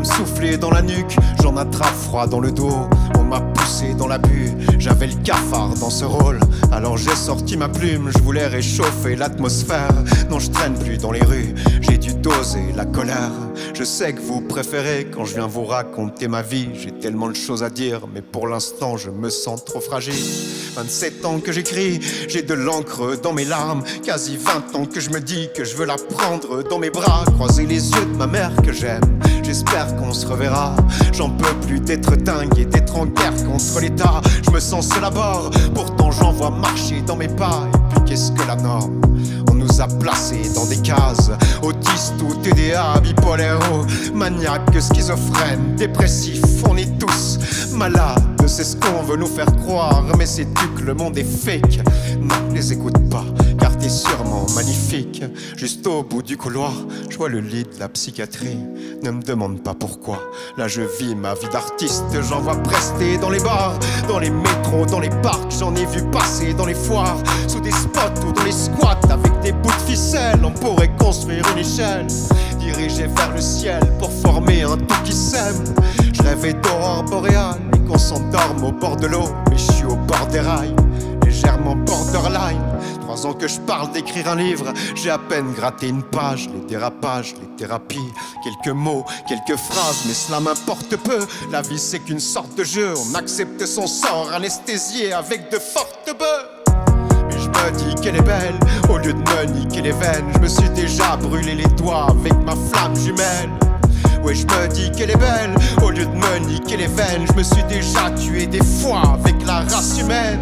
me souffler dans la nuque, j'en attrape froid dans le dos. On m'a poussé dans la buée, j'avais le cafard dans ce rôle. Alors j'ai sorti ma plume, je voulais réchauffer l'atmosphère. Non, je traîne plus dans les rues, j'ai dû doser la colère. Je sais que vous préférez quand je viens vous raconter ma vie. J'ai tellement de choses à dire, mais pour l'instant je me sens trop fragile. 27 ans que j'écris, j'ai de l'encre dans mes larmes. Quasi 20 ans que je me dis que je veux la prendre dans mes bras. Croiser les yeux de ma mère que j'aime, j'espère qu'on se reverra. J'en peux plus d'être dingue et d'être en guerre contre l'État. Je me sens seul à bord, pourtant j'en vois marcher dans mes pas. Et puis qu'est-ce que la norme? On nous a placés dans des cases, autistes ou TDA, bipolaires ou maniaques, schizophrènes, dépressifs. On est tous malades, c'est ce qu'on veut nous faire croire. Mais sais-tu que le monde est fake? Non, les écoute pas, car t'es sûrement magnifique. Juste au bout du couloir, je vois le lit de la psychiatrie. Ne me demande pas pourquoi, là je vis ma vie d'artiste. J'en vois prester dans les bars, dans les métros, dans les parcs. J'en ai vu passer dans les foires, sous des spots ou dans les squats. Avec des bouts de ficelle, on pourrait construire une échelle dirigée vers le ciel pour former un tout qui s'aime. Je rêvais d'aurore boréale et qu'on s'endorme au bord de l'eau. Mais je suis au bord des rails, légèrement borderline. 3 ans que je parle d'écrire un livre, j'ai à peine gratté une page. Les dérapages, les thérapies, quelques mots, quelques phrases, mais cela m'importe peu. La vie c'est qu'une sorte de jeu, on accepte son sort anesthésié avec de fortes bœufs. Mais je me dis qu'elle est belle, au lieu de me niquer les veines. Je me suis déjà brûlé les doigts avec ma flamme jumelle. Ouais, je me dis qu'elle est belle, au lieu de me niquer les veines. Je me suis déjà tué des fois avec la race humaine.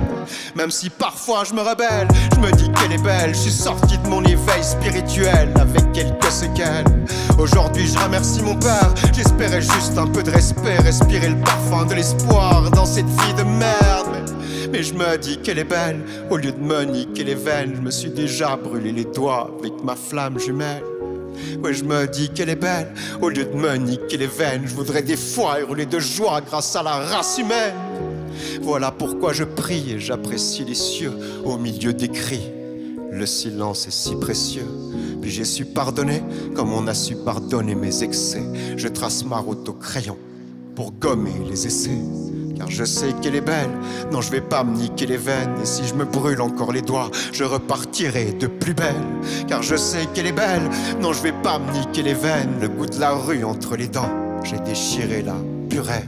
Même si parfois je me rebelle, je me dis qu'elle est belle. Je suis sorti de mon éveil spirituel avec quelques séquelles. Aujourd'hui je remercie mon père, j'espérais juste un peu de respect. Respirer le parfum de l'espoir dans cette vie de merde. Mais je me dis qu'elle est belle, au lieu de me niquer les veines. Je me suis déjà brûlé les doigts avec ma flamme jumelle. Ouais, je me dis qu'elle est belle, au lieu de me niquer les veines. Je voudrais des fois hurler de joie grâce à la race humaine. Voilà pourquoi je prie et j'apprécie les cieux au milieu des cris. Le silence est si précieux. Puis j'ai su pardonner comme on a su pardonner mes excès. Je trace ma route au crayon pour gommer les essais. Car je sais qu'elle est belle, non je vais pas me niquer les veines. Et si je me brûle encore les doigts, je repartirai de plus belle. Car je sais qu'elle est belle, non je vais pas me niquer les veines. Le goût de la rue entre les dents, j'ai déchiré la purette.